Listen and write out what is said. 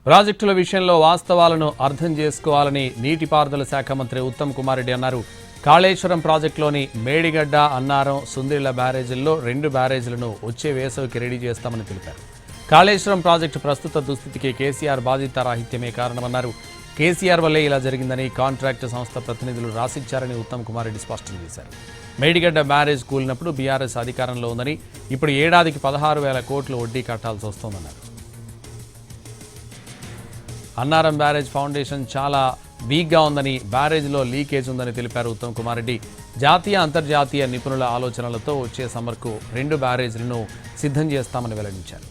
ప్రాజెక్టుల విషయంలో వాస్తవాలను అర్థం చేసుకోవాలని నీటిపారుదల శాఖ మంత్రి ఉత్తమ్ కుమార్ రెడ్డి అన్నారు. కాళేశ్వరం ప్రాజెక్టులోని మేడిగడ్డ, అన్నారం, సుందిళ్ల బ్యారేజీల్లో 2 బ్యారేజీలను వచ్చే వేసవికి రెడీ చేస్తామని తెలిపారు. కాళేశ్వరం ప్రాజెక్టు ప్రస్తుత దుస్థితికి కేసీఆర్ బాధ్యతారాహిత్యమే కారణమన్నారు. కేసీఆర్ వల్లే ఇలా జరిగిందని కాంట్రాక్టు సంస్థ ప్రతినిధులు రాసిచ్చారని ఉత్తమ్ కుమార్ రెడ్డి స్పష్టం చేశారు. మేడిగడ్డ బ్యారేజ్ కూలినప్పుడు బీఆర్ఎస్ అధికారంలో ఉందని, ఇప్పుడు ఏడాదికి 16,000 కోట్లు వడ్డీ కట్టాల్సి వస్తోందన్నారు. అన్నారం బ్యారేజ్ ఫౌండేషన్ చాలా వీక్గా ఉందని, బ్యారేజ్లో లీకేజ్ ఉందని తెలిపారు ఉత్తమ్ కుమార్ రెడ్డి. జాతీయ అంతర్జాతీయ నిపుణుల ఆలోచనలతో వచ్చే సమ్మర్కు 2 బ్యారేజ్లను సిద్ధం చేస్తామని వెల్లడించారు.